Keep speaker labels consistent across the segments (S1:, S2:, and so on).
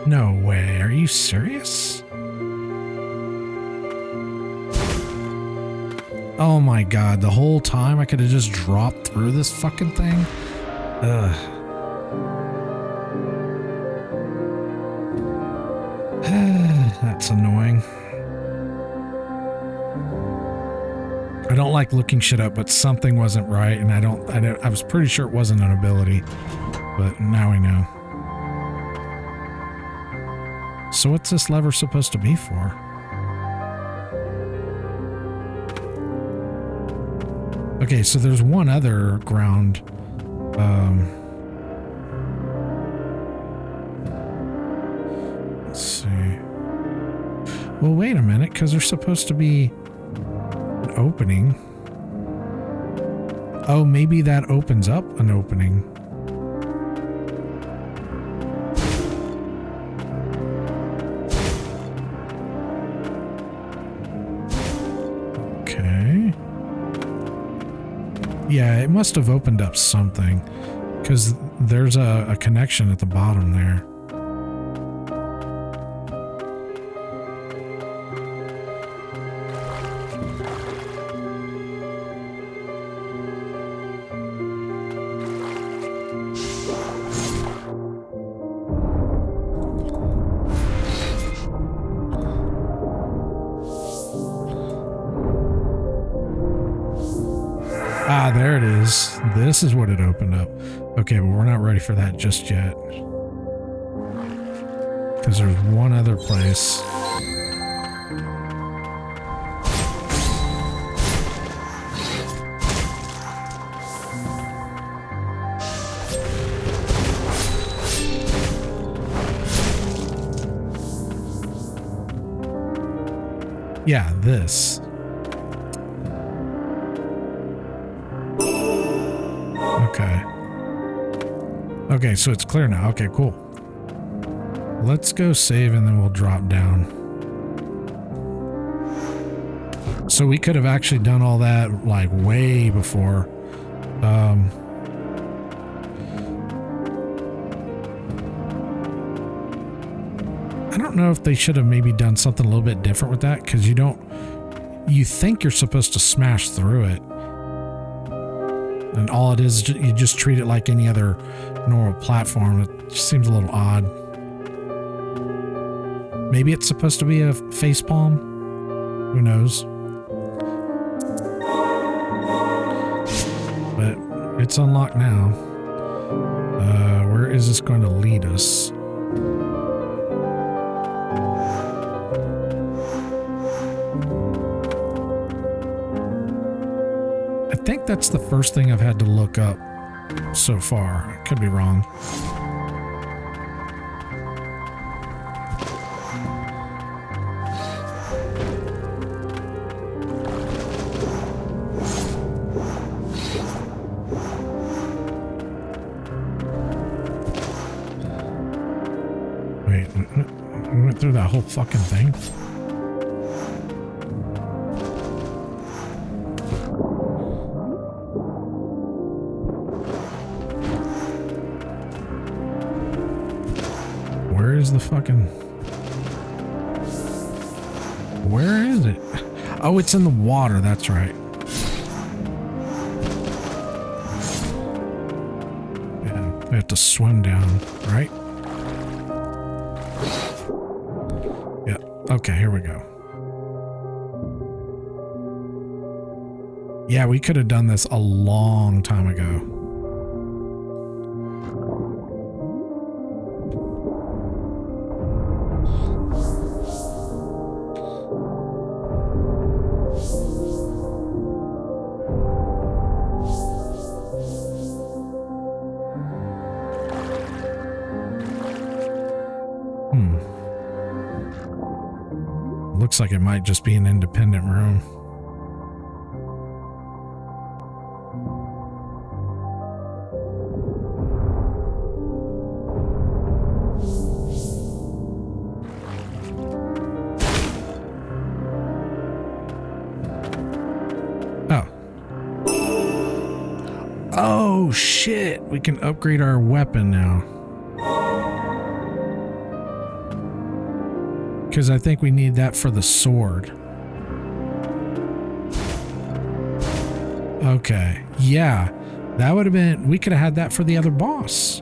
S1: No way. Are you serious? Oh my god, the whole time I could have just dropped through this fucking thing? Ugh. That's annoying. I don't like looking shit up, but something wasn't right, and I was pretty sure it wasn't an ability, but now we know. So what's this lever supposed to be for? Okay, so there's one other ground. Let's see. Well, wait a minute, because there's supposed to be an opening. Oh, maybe that opens up an opening. Okay. Yeah, it must have opened up something, because there's a connection at the bottom there. Ah, there it is. This is what it opened up. Okay, but we're not ready for that just yet. Because there's one other place. Yeah, this. Okay. Okay, so it's clear now. Okay, cool. Let's go save and then we'll drop down. So we could have actually done all that like way before. I don't know if they should have maybe done something a little bit different with that, because you think you're supposed to smash through it. And all it is, you just treat it like any other normal platform. It just seems a little odd. Maybe it's supposed to be a facepalm? Who knows? But it's unlocked now. Where is this going to lead us? I think that's the first thing I've had to look up so far. I could be wrong. Wait, we went through that whole fucking thing? Where is the fucking... Where is it? Oh, it's in the water. That's right. Yeah, we have to swim down, right? Yeah. Okay, here we go. Yeah, we could have done this a long time ago. Looks like it might just be an independent room. Oh. Oh shit, we can upgrade our weapon now. Because I think we need that for the sword. Okay. Yeah. That would have been, we could have had that for the other boss.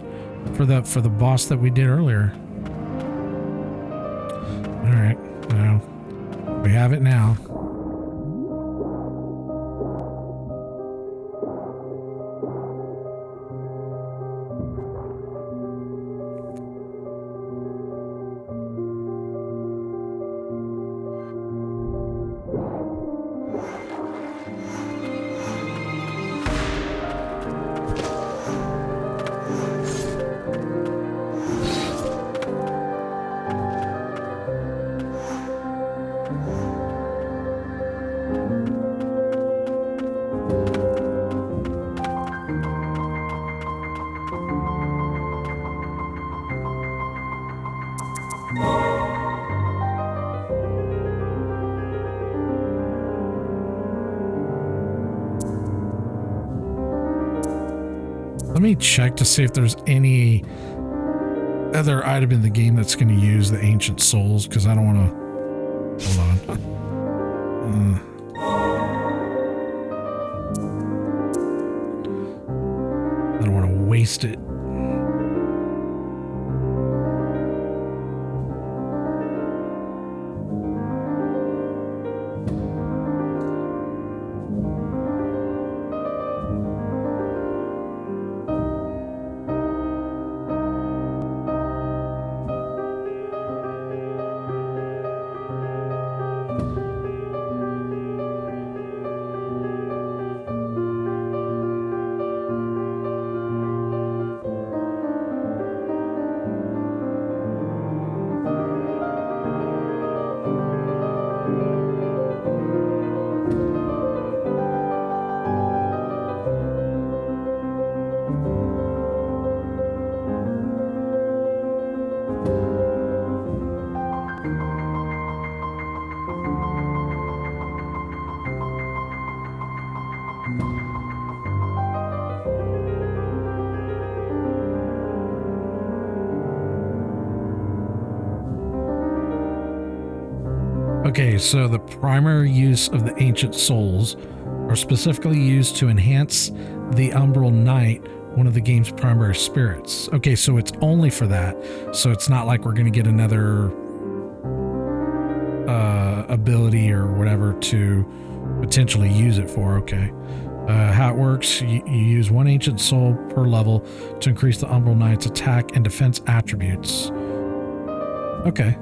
S1: For the boss that we did earlier. Alright. Well, we have it now. Let me check to see if there's any other item in the game that's going to use the ancient souls, because I don't want to... Hold on. I don't want to waste it. Okay, so the primary use of the ancient souls are specifically used to enhance the Umbral Knight, one of the game's primary spirits. Okay, so it's only for that. So it's not like we're going to get another ability or whatever to potentially use it for. Okay. How it works, you use one ancient soul per level to increase the Umbral Knight's attack and defense attributes. Okay.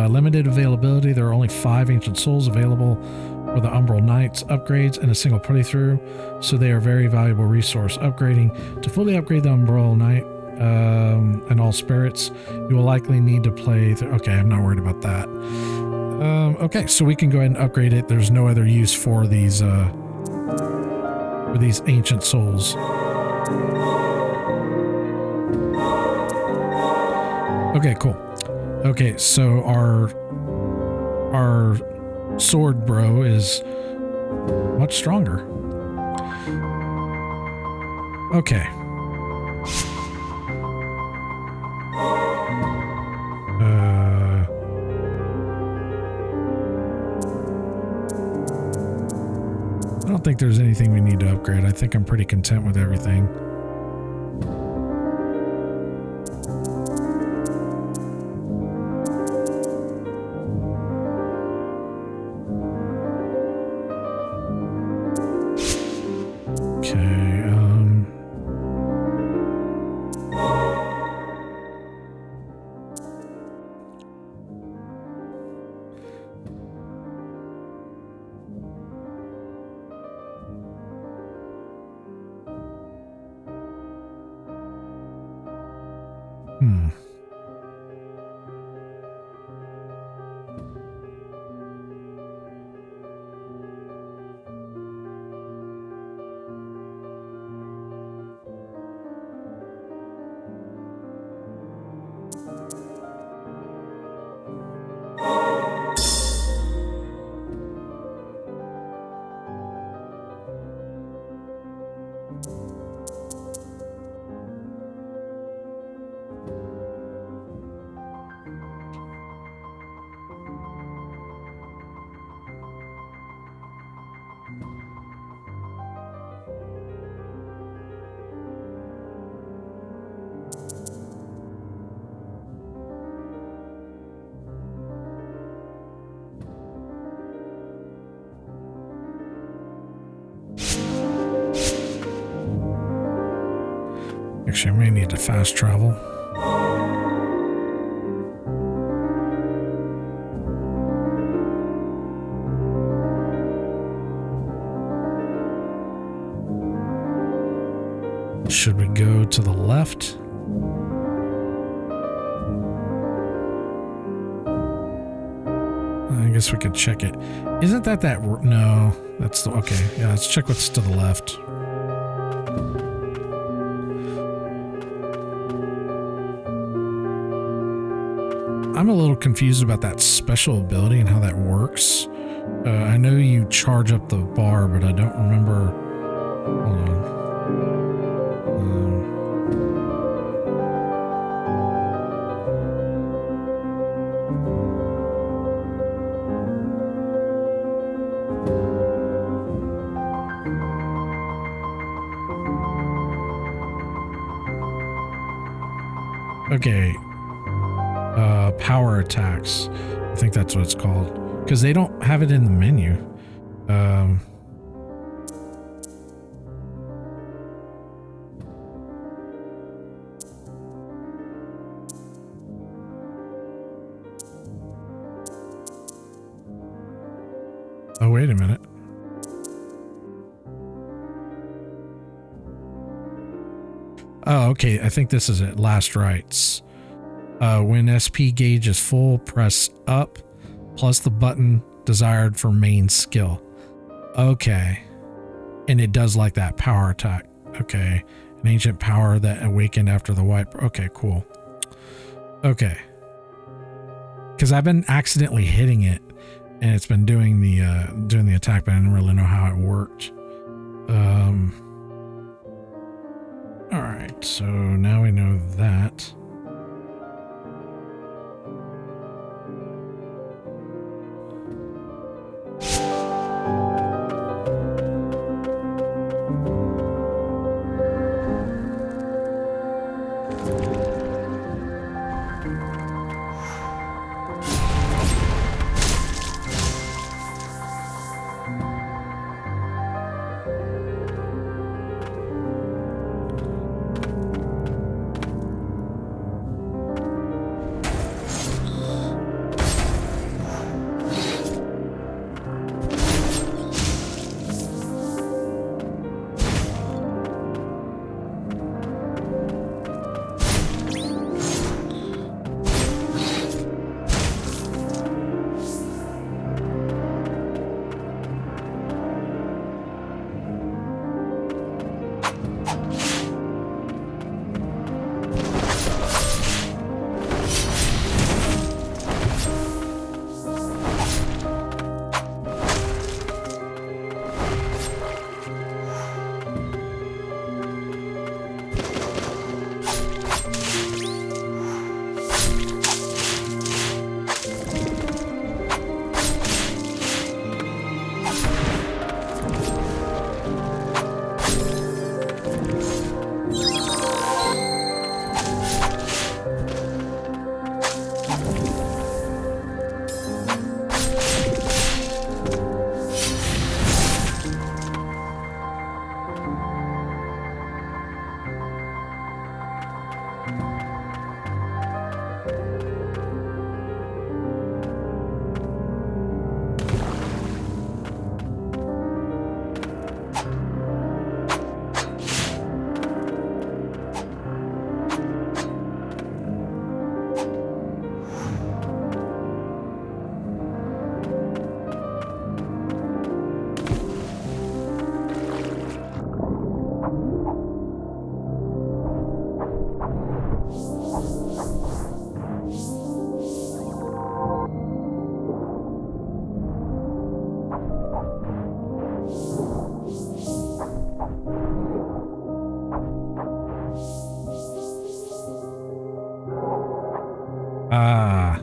S1: Limited availability. There are only 5 ancient souls available for the Umbral Knights upgrades in a single playthrough, so they are a very valuable resource. Upgrading to fully upgrade the Umbral Knight and all spirits, you will likely need to play. Okay, I'm not worried about that. Okay, so we can go ahead and upgrade it. There's no other use for these ancient souls. Okay, cool. Okay, so our sword bro is much stronger. Okay. I don't think there's anything we need to upgrade. I think I'm pretty content with everything. Actually, I may need to fast travel. Should we go to the left? I guess we could check it. Isn't that no, that's the, okay. Yeah, let's check what's to the left. I'm a little confused about that special ability and how that works. I know you charge up the bar, but I don't remember. Hold on. Okay. Power attacks. I think that's what it's called. Because they don't have it in the menu. Oh, wait a minute. Oh, okay. I think this is it. Last rites. When SP gauge is full, press up plus the button desired for main skill. Okay. And it does like that power attack. Okay. An ancient power that awakened after the wipe. Okay, cool. Okay. Because I've been accidentally hitting it and it's been doing the attack, but I didn't really know how it worked. All right. So now we know that. Ah.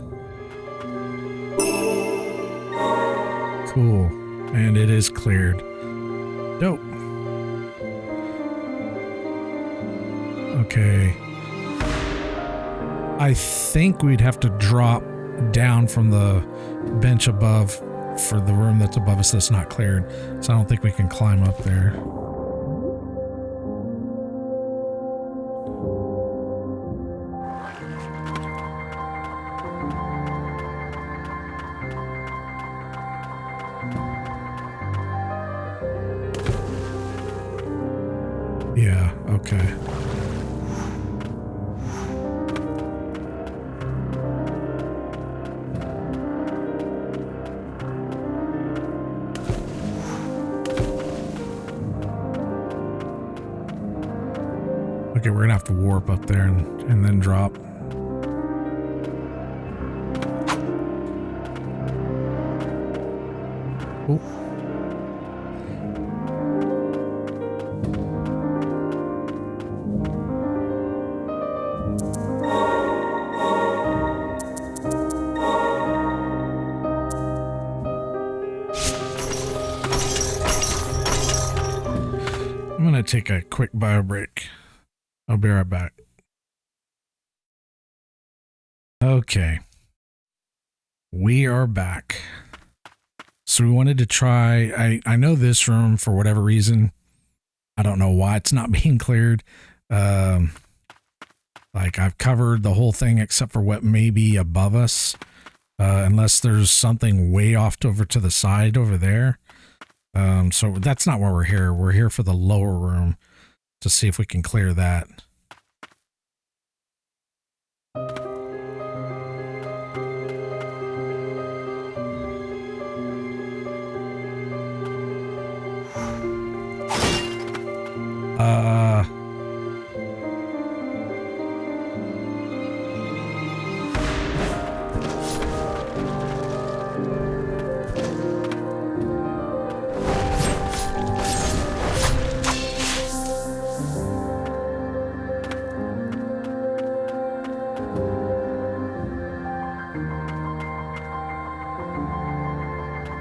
S1: Cool. And it is cleared. Dope. Okay. I think we'd have to drop down from the bench above for the room that's above us that's not cleared. So I don't think we can climb up there. Yeah, okay. Okay, we're gonna have to warp up there and then drop. Oh. I'm gonna take a quick bio break. I'll be right back. Okay. We are back. So we wanted to try, I know this room for whatever reason. I don't know why it's not being cleared. Like I've covered the whole thing except for what may be above us. Unless there's something way off over to the side over there. So that's not why we're here. We're here for the lower room to see if we can clear that.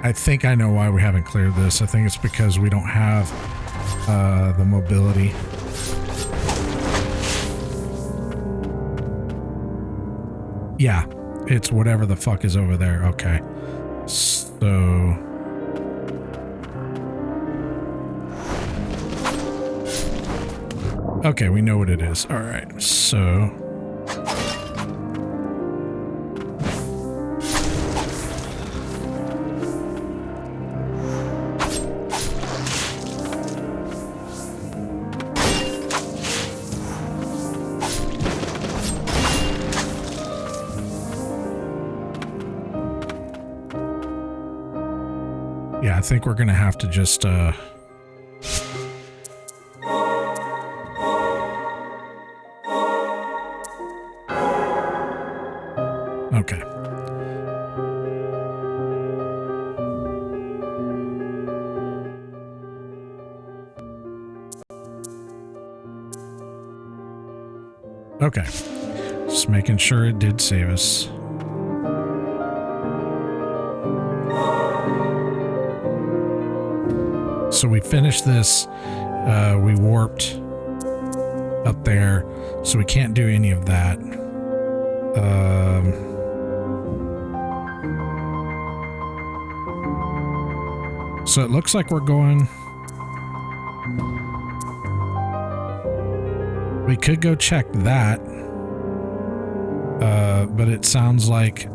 S1: I think I know why we haven't cleared this. I think it's because we don't have the mobility. Yeah, it's whatever the fuck is over there. Okay. So... okay, we know what it is. All right, so... yeah, I think we're gonna have to just, okay. Okay. Just making sure it did save us. So we finished this, we warped up there, so we can't do any of that. So it looks like we're going... we could go check that, but it sounds like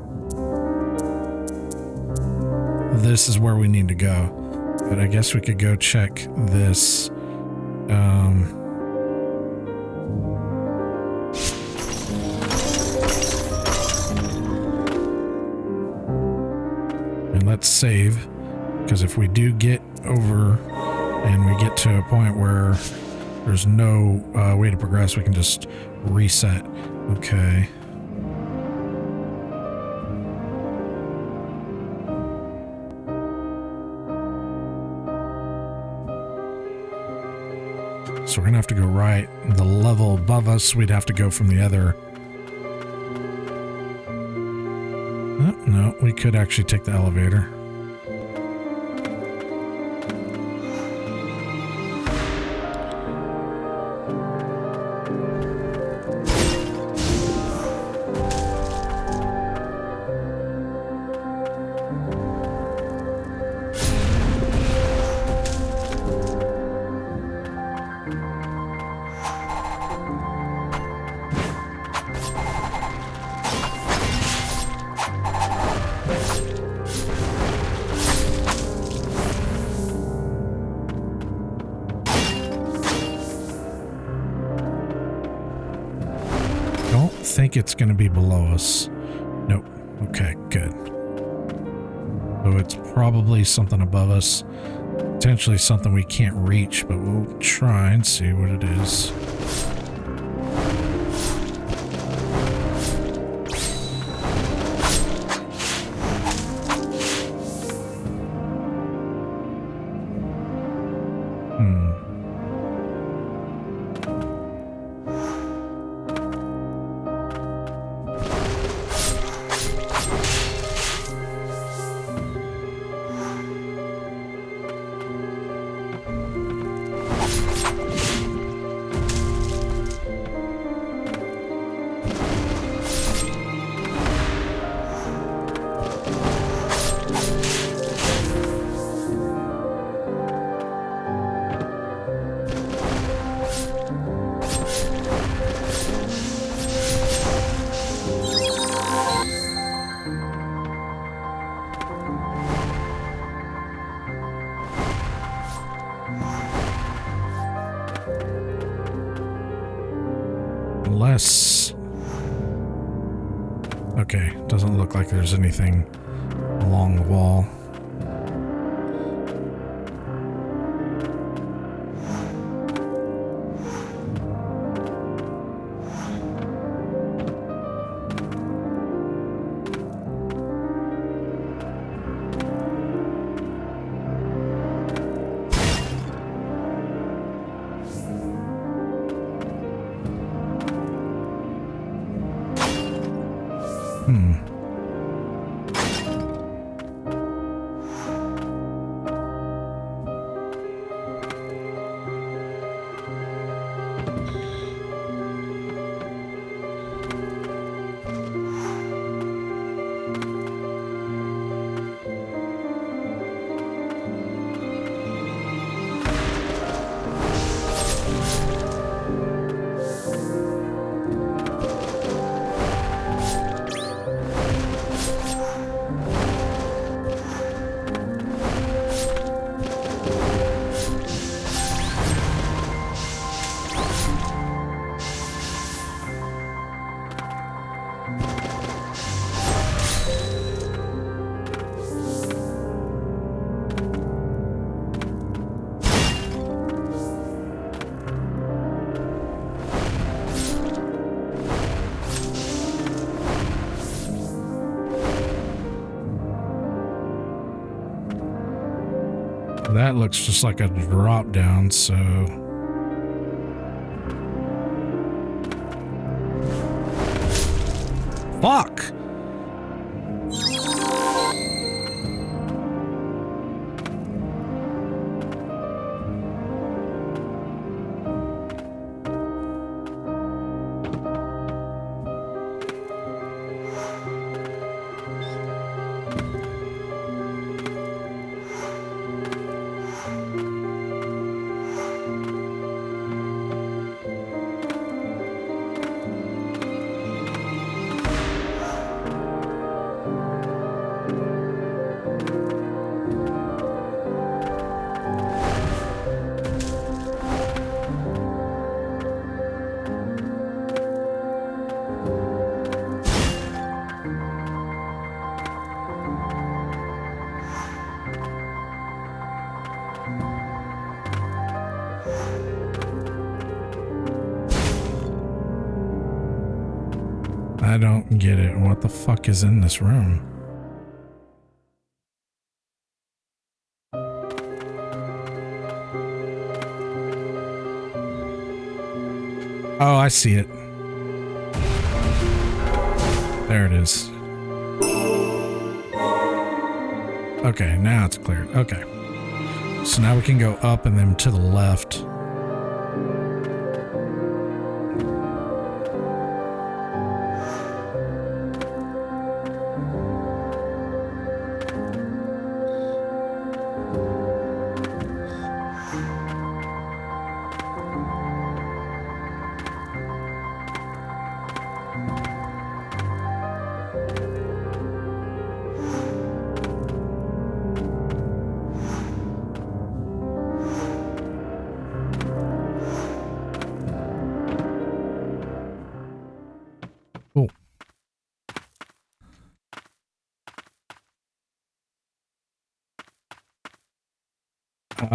S1: this is where we need to go. But I guess we could go check this. And let's save, because if we do get over and we get to a point where there's no way to progress, we can just reset. Okay. So we're gonna have to go right. The level above us, we'd have to go from the other. Oh, no, we could actually take the elevator. think it's going to be below us. Nope. Okay, good. So it's probably something above us. Potentially something we can't reach, but we'll try and see what it is. Unless... Okay, doesn't look like there's anything along the wall. That looks just like a drop down, so... Fuck! I don't get it. What the fuck is in this room? Oh, I see it. There it is. Okay, now it's cleared. Okay. So now we can go up and then to the left.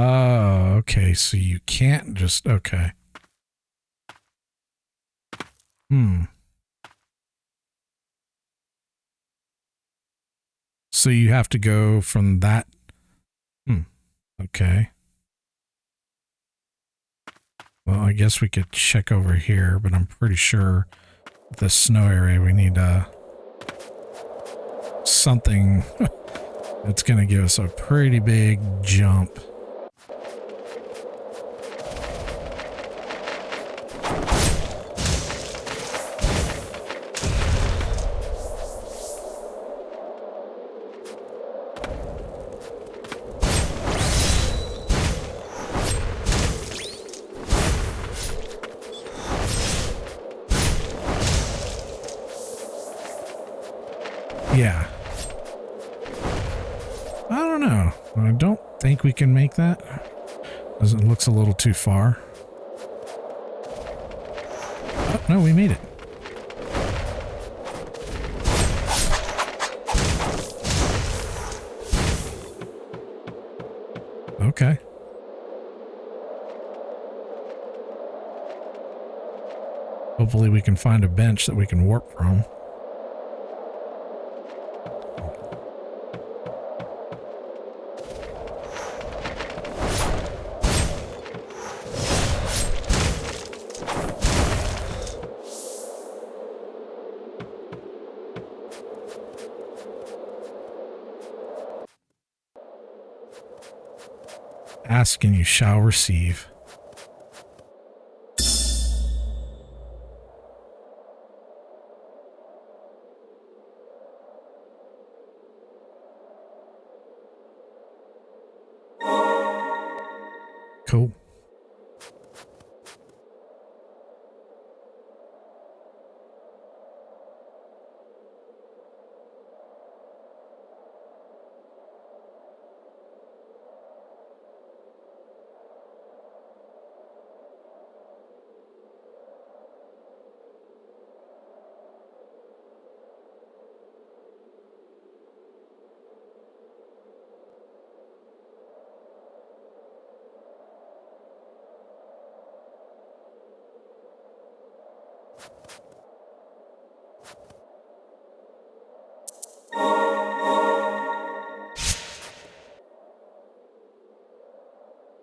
S1: Oh, okay. So you can't just, okay. So you have to go from that. Okay. Well, I guess we could check over here, but I'm pretty sure the snow area we need something that's going to give us a pretty big jump. Yeah. I don't know. I don't think we can make that. Because it looks a little too far. Oh, no, we made it. Okay. Hopefully we can find a bench that we can warp from. Ask and you shall receive. Cool.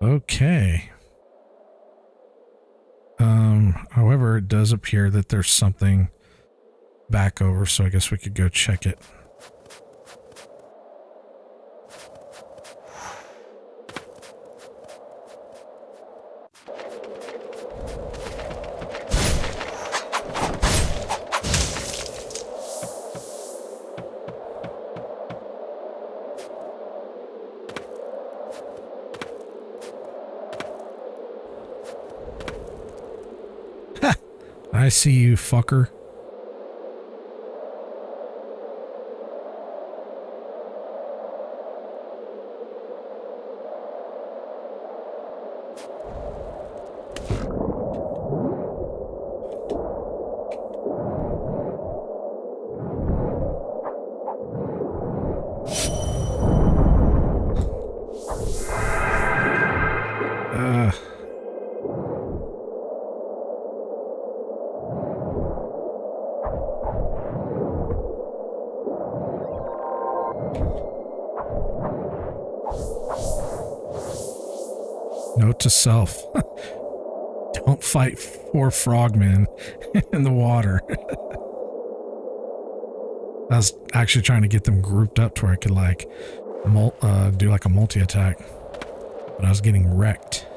S1: Okay. However, it does appear that there's something back over, so I guess we could go check it. I see you, fucker. Note to self. Don't fight 4 frogmen in the water. I was actually trying to get them grouped up to where I could like do like a multi-attack. But I was getting wrecked.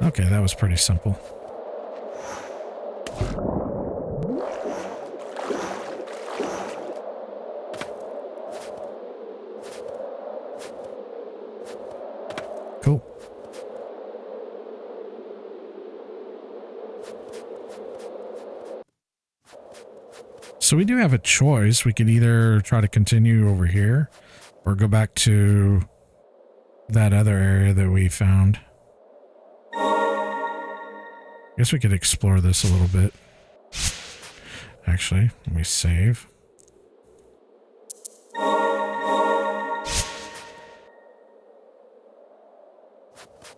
S1: Okay, that was pretty simple. Cool. So we do have a choice. We could either try to continue over here or go back to that other area that we found. I guess we could explore this a little bit. Actually, let me save.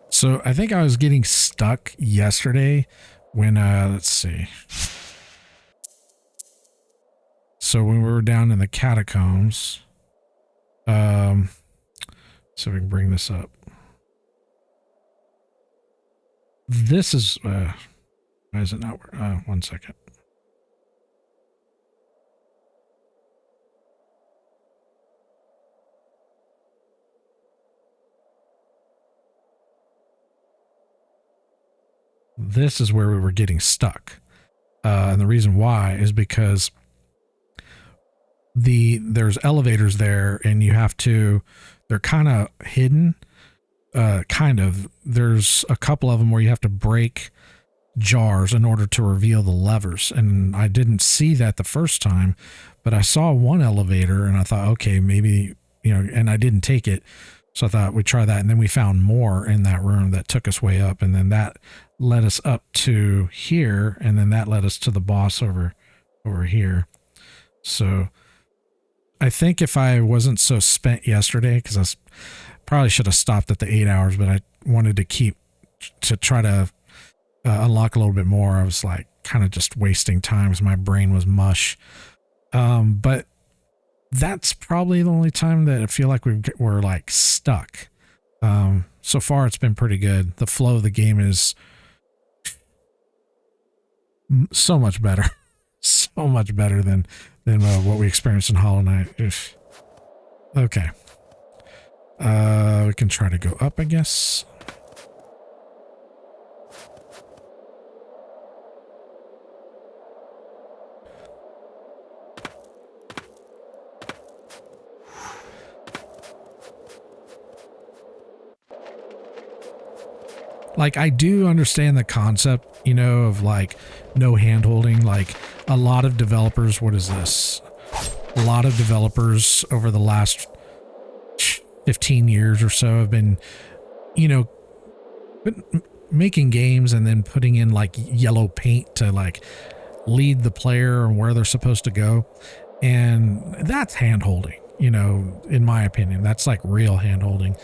S1: So I think I was getting stuck yesterday when, let's see. So when we were down in the catacombs, so we can bring this up. This is, why is it not, 1 second. This is where we were getting stuck. And the reason why is because there's elevators there and you have to, they're kind of hidden. There's a couple of them where you have to break jars in order to reveal the levers. And I didn't see that the first time, but I saw one elevator and I thought, okay, maybe, and I didn't take it. So I thought we'd try that. And then we found more in that room that took us way up. And then that led us up to here. And then that led us to the boss over here. So I think if I wasn't so spent yesterday, because I probably should have stopped at the 8 hours, but I wanted to try to unlock a little bit more. I was like kind of just wasting time because my brain was mush. But that's probably the only time that I feel like we're like stuck. So far it's been pretty good. The flow of the game is so much better. So much better than what we experienced in Hollow Knight. Oof. Okay. We can try to go up, I guess. Like, I do understand the concept, of like no hand holding. Like a lot of developers, what is this? A lot of developers over the last 15 years or so have been, making games and then putting in like yellow paint to like lead the player and where they're supposed to go. And that's hand holding, in my opinion. That's like real hand holding.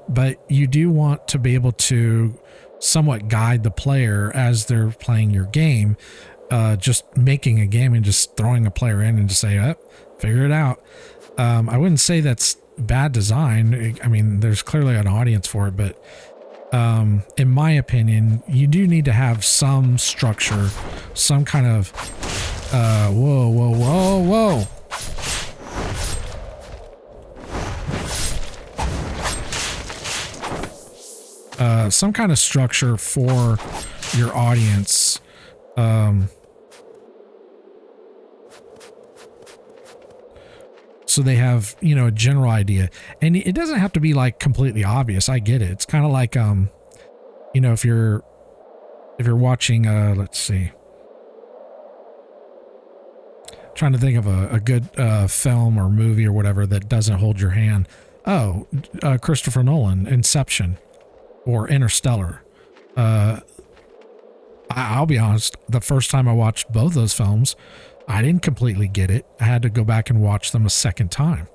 S1: But you do want to be able to somewhat guide the player as they're playing your game. Just making a game and just throwing a player in and just say, figure it out. I wouldn't say that's bad design. I mean, there's clearly an audience for it, but in my opinion, you do need to have some structure, some kind of, whoa. Some kind of structure for your audience. So they have, a general idea, and it doesn't have to be like completely obvious. I get it. It's kind of like, if you're watching, let's see, trying to think of a good film or movie or whatever that doesn't hold your hand. Oh, Christopher Nolan, Inception. Or Interstellar. I'll be honest, the first time I watched both those films, I didn't completely get it. I had to go back and watch them a second time.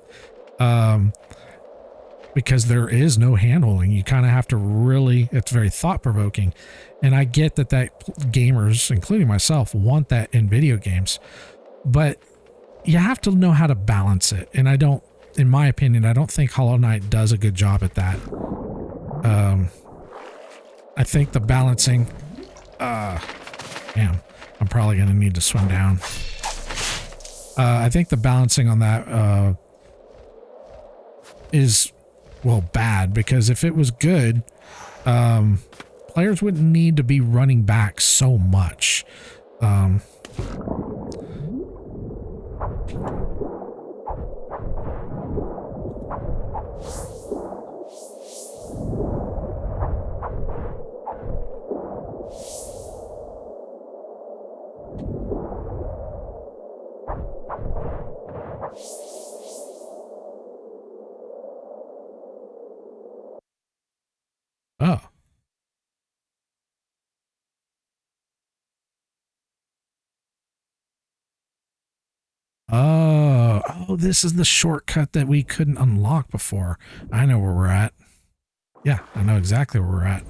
S1: Because there is no hand-holding. You kind of have to really, it's very thought-provoking. And I get that gamers, including myself, want that in video games. But you have to know how to balance it. And in my opinion, I don't think Hollow Knight does a good job at that. I think the balancing, damn, I'm probably going to need to swim down. I think the balancing on that, is, well, bad, because if it was good, players wouldn't need to be running back so much. Oh. Oh, this is the shortcut that we couldn't unlock before. I know where we're at. Yeah, I know exactly where we're at.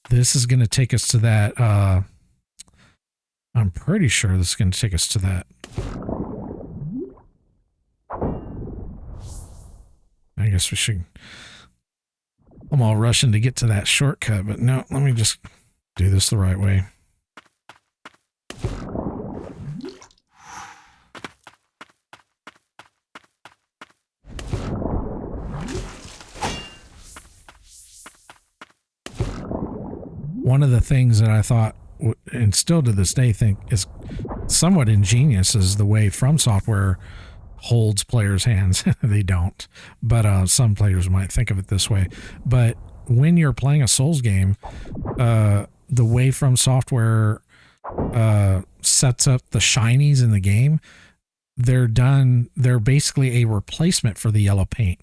S1: This is going to take us to that, I'm pretty sure this is going to take us to that. I guess we should, I'm all rushing to get to that shortcut, but no, let me just do this the right way. One of the things that I thought, and still to this day think is somewhat ingenious, is the way From Software holds players' hands. They don't, but some players might think of it this way. But when you're playing a Souls game, the way From Software sets up the shinies in the game, they're basically a replacement for the yellow paint,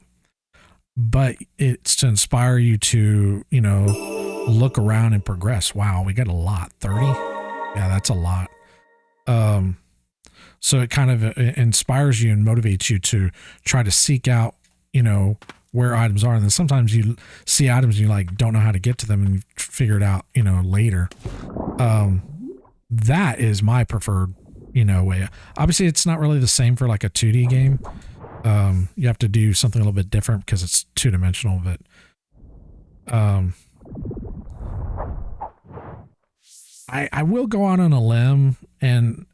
S1: but it's to inspire you to, you know, look around and progress. Wow, we got a lot. 30? Yeah, that's a lot. So it kind of inspires you and motivates you to try to seek out, you know, where items are. And then sometimes you see items and you like don't know how to get to them and you figure it out, you know, later. That is my preferred, you know, way. Obviously it's not really the same for like a 2D game. You have to do something a little bit different because it's two-dimensional, but I will go on a limb and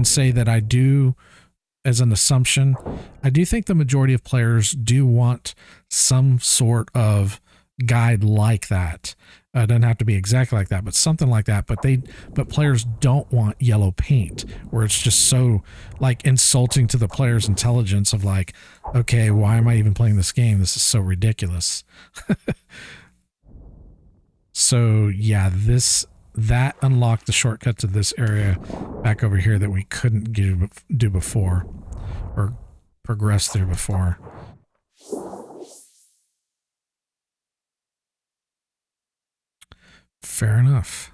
S1: say that I do, as an assumption, I do think the majority of players do want some sort of guide like that. It doesn't have to be exactly like that, but something like that. But players don't want yellow paint, where it's just so like insulting to the player's intelligence of like, okay, why am I even playing this game? This is so ridiculous. So yeah, that unlocked the shortcut to this area back over here that we couldn't do before or progress through before. Fair enough.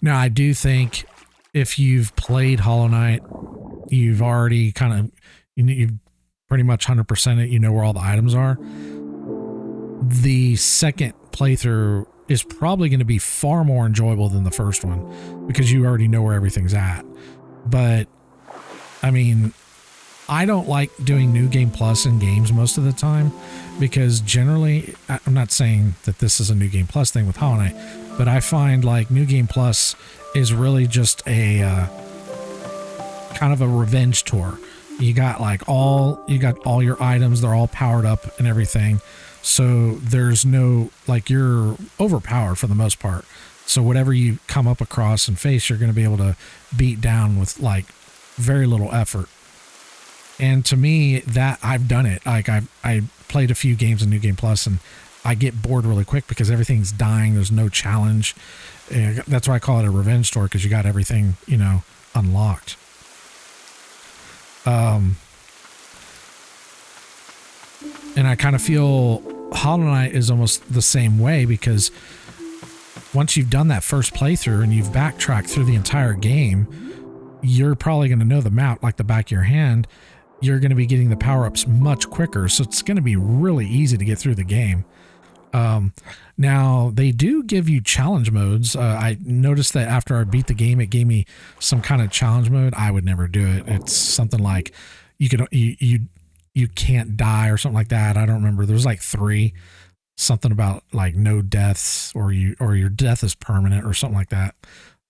S1: Now, I do think if you've played Hollow Knight, you've already kind of, you've pretty much 100% it, you know where all the items are. The second playthrough is probably going to be far more enjoyable than the first one because you already know where everything's at. But, I mean, I don't like doing New Game Plus in games most of the time because generally, I'm not saying that this is a New Game Plus thing with Hollow Knight, but I find like New Game Plus is really just a kind of a revenge tour. You got all your items, they're all powered up and everything. So there's no, like, you're overpowered for the most part. So whatever you come up across and face, you're going to be able to beat down with like very little effort. And to me, that I've done it. Like I played a few games in New Game Plus and I get bored really quick because everything's dying. There's no challenge. And that's why I call it a revenge tour, because you got everything, you know, unlocked. And I kind of feel Hollow Knight is almost the same way, because once you've done that first playthrough and you've backtracked through the entire game, you're probably going to know the map like the back of your hand. You're going to be getting the power-ups much quicker, so it's going to be really easy to get through the game. Now, they do give you challenge modes. I noticed that after I beat the game, it gave me some kind of challenge mode. I would never do it. It's something like you can't die or something like that. I don't remember. There's like 3, something about like no deaths, or your death is permanent or something like that.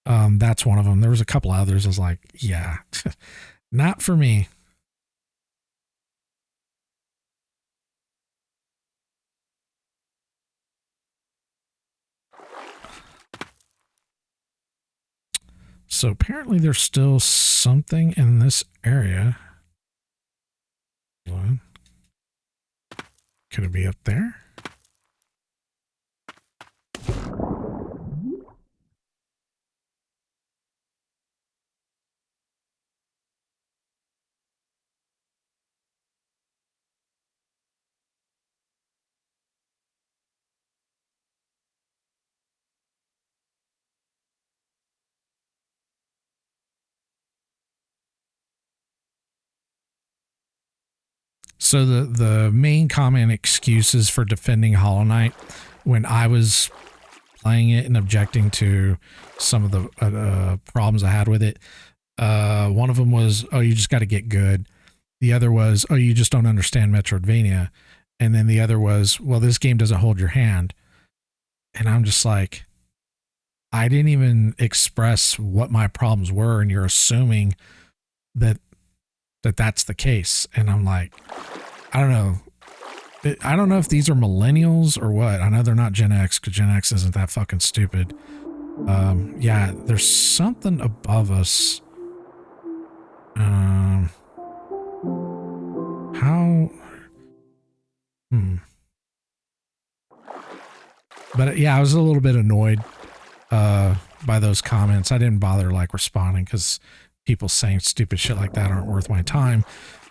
S1: That's one of them. There was a couple others. I was like, yeah, not for me. So apparently there's still something in this area. Could it be up there? So the main common excuses for defending Hollow Knight when I was playing it and objecting to some of the problems I had with it, one of them was, oh, you just got to get good. The other was, oh, you just don't understand Metroidvania. And then the other was, well, this game doesn't hold your hand. And I'm just like, I didn't even express what my problems were, and you're assuming that that's the case. And I'm like, I don't know. I don't know if these are millennials or what. I know they're not Gen X, because Gen X isn't that fucking stupid. Yeah, there's something above us. How? But yeah, I was a little bit annoyed by those comments. I didn't bother like responding because people saying stupid shit like that aren't worth my time.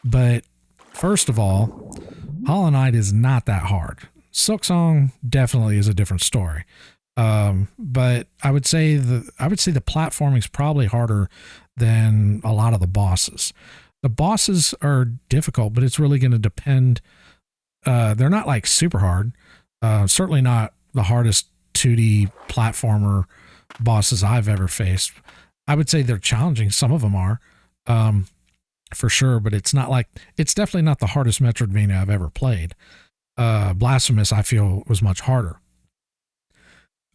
S1: But first of all, Hollow Knight is not that hard. Silksong definitely is a different story. But I would say the platforming is probably harder than a lot of the bosses. The bosses are difficult, but it's really going to depend. They're not like super hard. Certainly not the hardest 2D platformer bosses I've ever faced. I would say they're challenging. Some of them are, for sure, but it's definitely not the hardest Metroidvania I've ever played. Blasphemous, I feel, was much harder.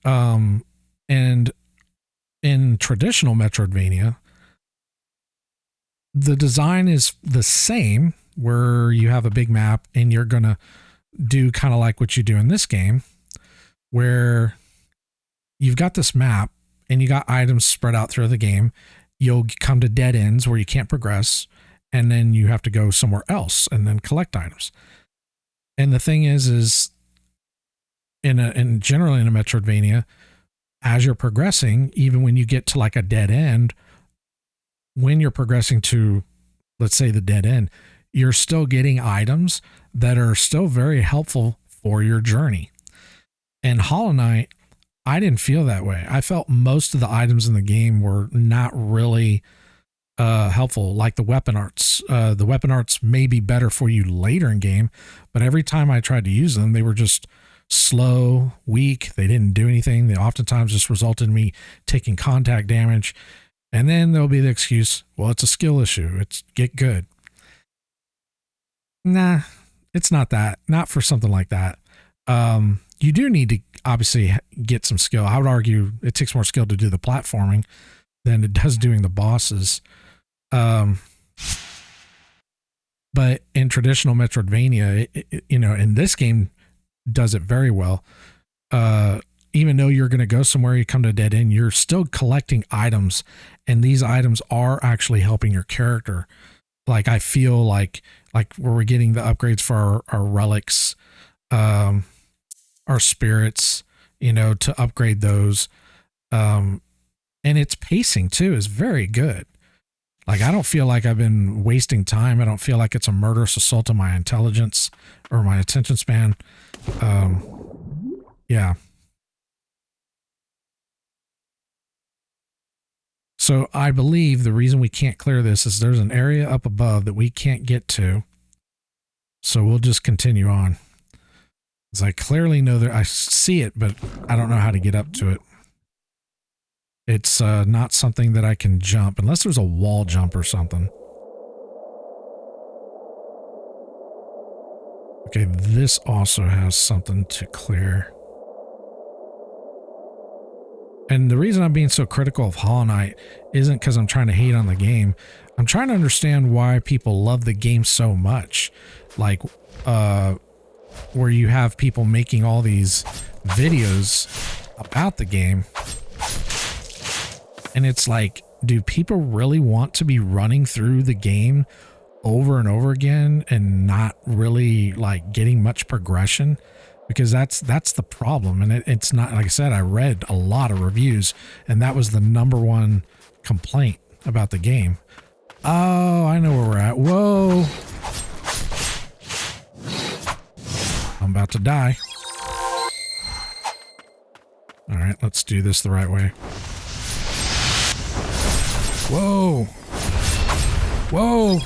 S1: And in traditional Metroidvania, the design is the same, where you have a big map and you're going to do kind of like what you do in this game, where you've got this map and you got items spread out through the game. You'll come to dead ends where you can't progress, and then you have to go somewhere else and then collect items. And the thing is generally in a Metroidvania, as you're progressing, even when you get to like a dead end, when you're progressing to, let's say, the dead end, you're still getting items that are still very helpful for your journey. And Hollow Knight, I didn't feel that way. I felt most of the items in the game were not really helpful, like the weapon arts. The weapon arts may be better for you later in game, but every time I tried to use them, they were just slow, weak. They didn't do anything. They oftentimes just resulted in me taking contact damage. And then there'll be the excuse, well, it's a skill issue. It's get good. Nah, it's not that. Not for something like that. You do need to obviously get some skill. I would argue it takes more skill to do the platforming than it does doing the bosses. But in traditional Metroidvania, in this game does it very well. Even though you're going to go somewhere, you come to a dead end, you're still collecting items, and these items are actually helping your character. Like, I feel like where we're getting the upgrades for our relics, our spirits, to upgrade those. And its pacing too is very good. Like, I don't feel like I've been wasting time. I don't feel like it's a murderous assault on my intelligence or my attention span. Yeah. So I believe the reason we can't clear this is there's an area up above that we can't get to. So we'll just continue on. Because I clearly know that I see it, but I don't know how to get up to it. It's not something that I can jump unless there's a wall jump or something. Okay, this also has something to clear. And the reason I'm being so critical of Hollow Knight isn't because I'm trying to hate on the game. I'm trying to understand why people love the game so much. Like, where you have people making all these videos about the game. And it's like, do people really want to be running through the game over and over again and not really like getting much progression? Because that's the problem. And it's not, like I said, I read a lot of reviews, and that was the #1 complaint about the game. Oh, I know where we're at. Whoa. I'm about to die. All right, let's do this the right way. Whoa. Whoa.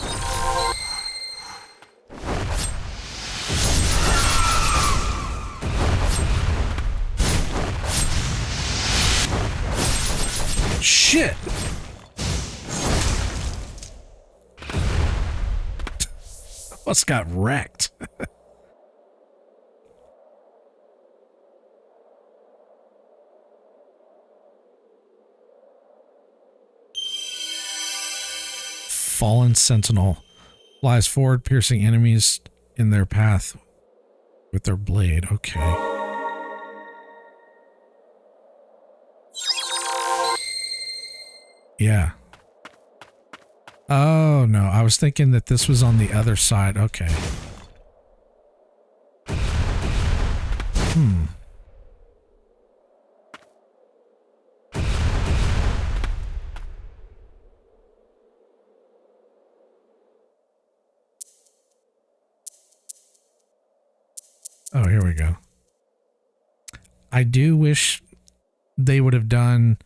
S1: shit! Almost got wrecked. Fallen Sentinel flies forward, piercing enemies in their path with their blade. Okay. Yeah. Oh, no. I was thinking that this was on the other side. Okay. Hmm. Oh, here we go. I do wish they would have done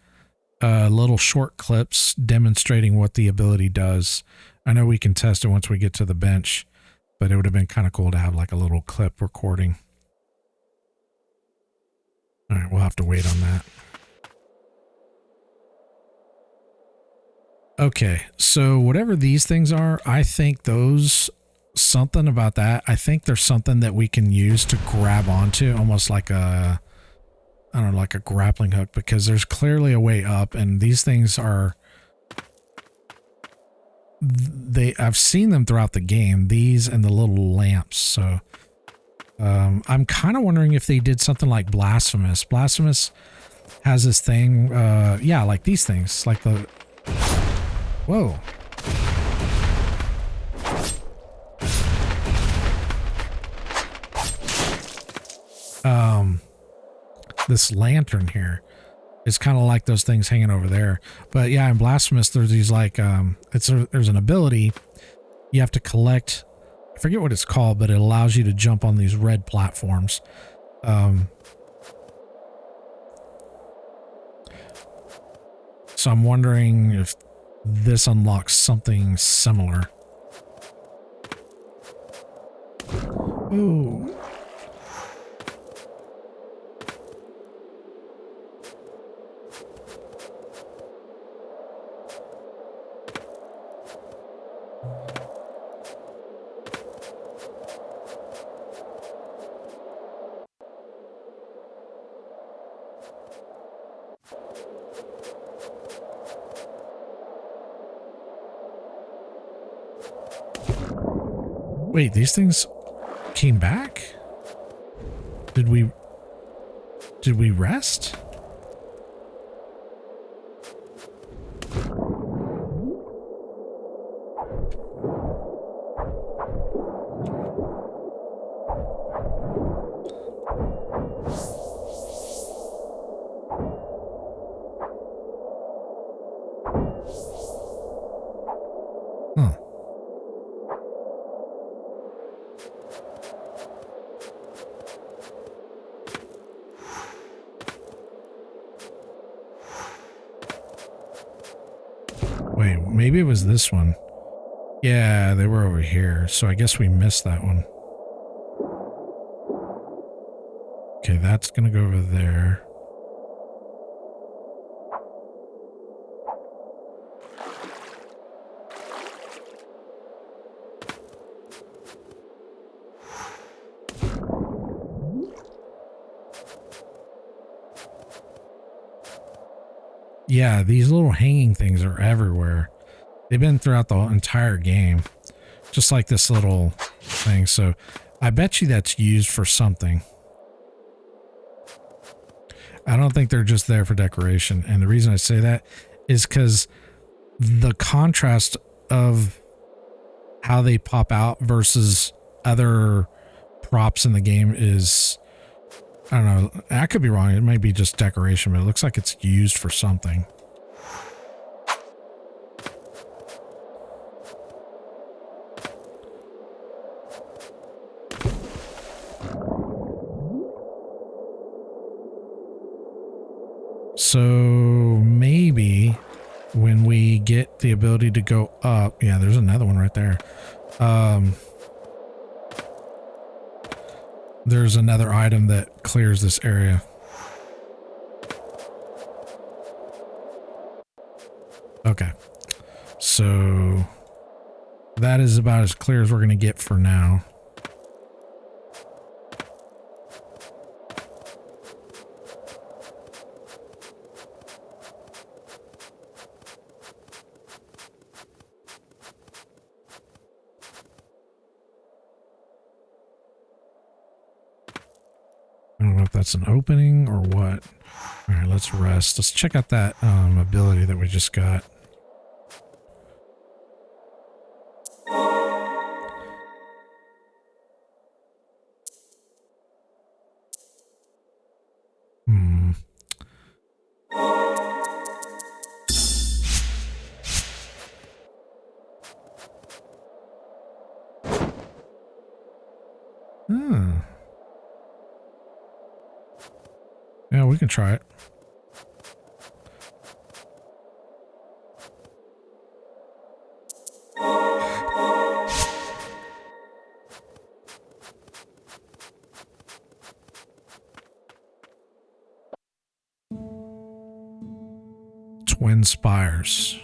S1: little short clips demonstrating what the ability does. I know we can test it once we get to the bench, but it would have been kind of cool to have like a little clip recording. All right, we'll have to wait on that. Okay, so whatever these things are, I think something about that. I think there's something that we can use to grab onto, almost like I don't know, like a grappling hook, because there's clearly a way up, and these things are, I've seen them throughout the game, these and the little lamps. So I'm kind of wondering if they did something like Blasphemous. Blasphemous has this thing, yeah, like these things, like the, whoa. This lantern here is kind of like those things hanging over there. But yeah, in Blasphemous, there's these like, there's an ability you have to collect. I forget what it's called, but it allows you to jump on these red platforms. So I'm wondering if this unlocks something similar. Ooh. Wait, these things came back? Did we rest? Huh. Wait, maybe it was this one. Yeah, they were over here, so I guess we missed that one. Okay, that's gonna go over there. Yeah, these little hanging things are everywhere. They've been throughout the entire game, just like this little thing. So I bet you that's used for something. I don't think they're just there for decoration. And the reason I say that is because the contrast of how they pop out versus other props in the game is, I don't know, I could be wrong. It might be just decoration, but it looks like it's used for something. So maybe when we get the ability to go up, yeah, there's another one right there. There's another item that clears this area. Okay. So that is about as clear as we're going to get for now. I don't know if that's an opening or what. All right, let's rest. Let's check out that ability that we just got. Hmm. Hmm. Yeah, we can try it. Twin spires.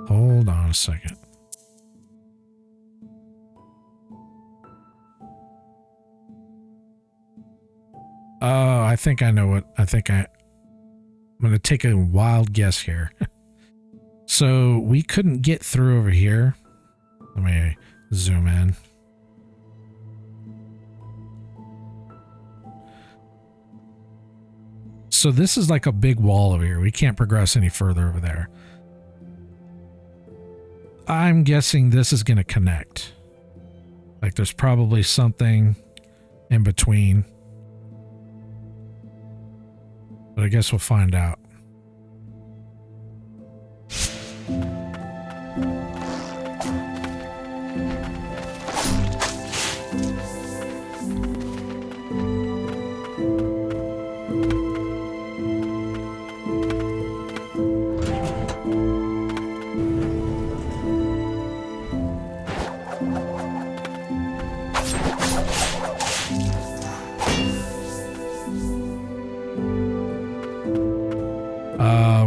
S1: Hold on a second. Oh, I think I know what. I'm going to take a wild guess here. So we couldn't get through over here. Let me zoom in. So this is like a big wall over here. We can't progress any further over there. I'm guessing this is going to connect. Like there's probably something in between. But I guess we'll find out.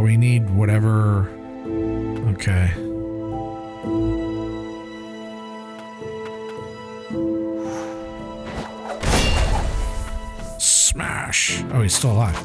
S1: We need whatever. Okay. Smash. Oh, he's still alive.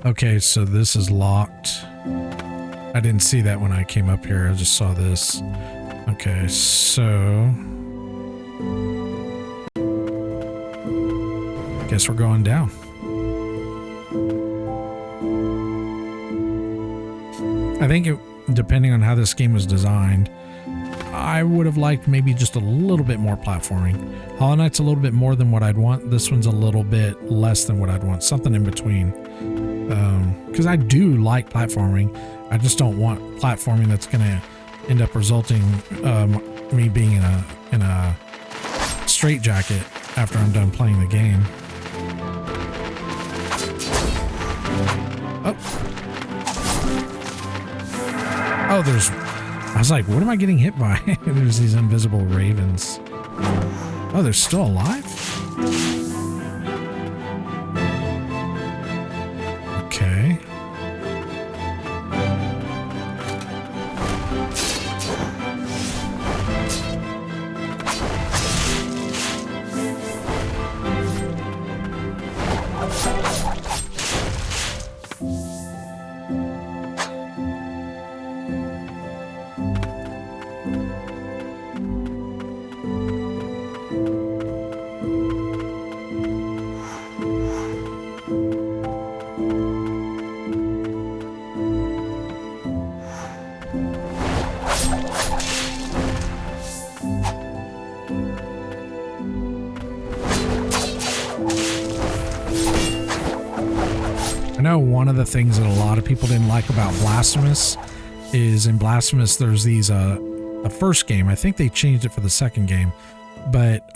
S1: Okay, so this is locked. I didn't see that when I came up here. I just saw this. Okay, so guess we're going down. I think depending on how this game was designed, I would have liked maybe just a little bit more platforming. Hollow Knight's a little bit more than what I'd want. This one's a little bit less than what I'd want. Something in between. Because I do like platforming. I just don't want platforming that's going to end up resulting me being in a straitjacket after I'm done playing the game. Oh, I was like, what am I getting hit by? There's these invisible ravens. Oh, they're still alive? Okay. I know one of the things that a lot of people didn't like about Blasphemous is in Blasphemous there's these the first game, I think they changed it for the second game, but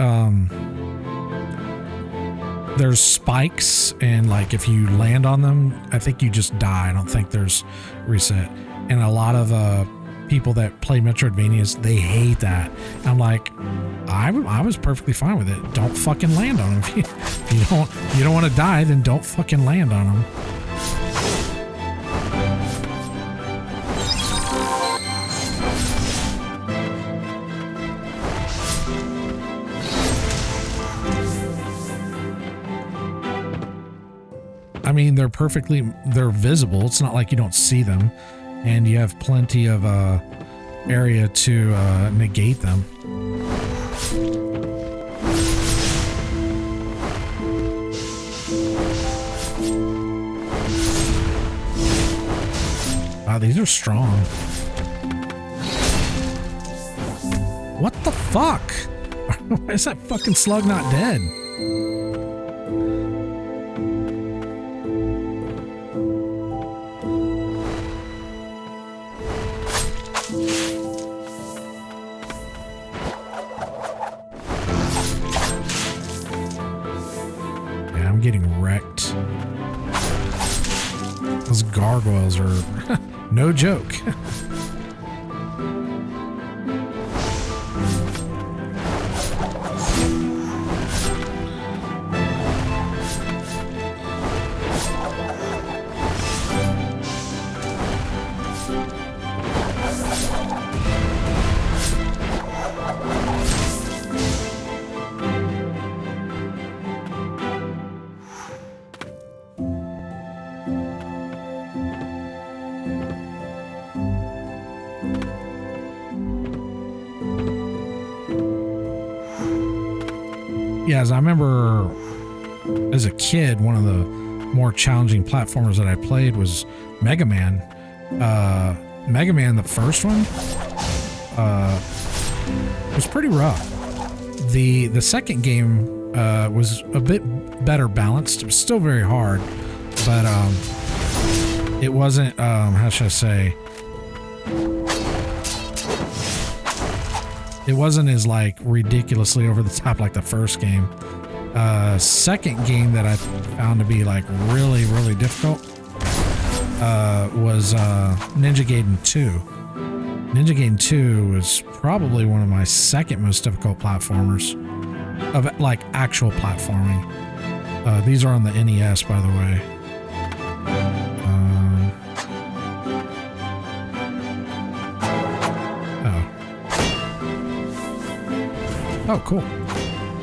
S1: there's spikes, and like if you land on them, I think you just die. I don't think there's reset. And a lot of people that play Metroidvanias, they hate that. And I'm like, I was perfectly fine with it. Don't fucking land on them. If you don't want to die, then don't fucking land on them. I mean, they're visible. It's not like you don't see them, and you have plenty of area to negate them. Wow, these are strong. What the fuck? Why is that fucking slug not dead? Getting wrecked. Those gargoyles are no joke. Yeah, as I remember as a kid, one of the more challenging platformers that I played was Mega Man. Mega Man, the first one, was pretty rough. The second game was a bit better balanced. It was still very hard, but it wasn't, how should I say? It wasn't as like ridiculously over the top like the first game. Second game that I found to be like really, really difficult was Ninja Gaiden 2. Ninja Gaiden 2 was probably one of my second most difficult platformers of like actual platforming. These are on the NES, by the way. Oh, cool.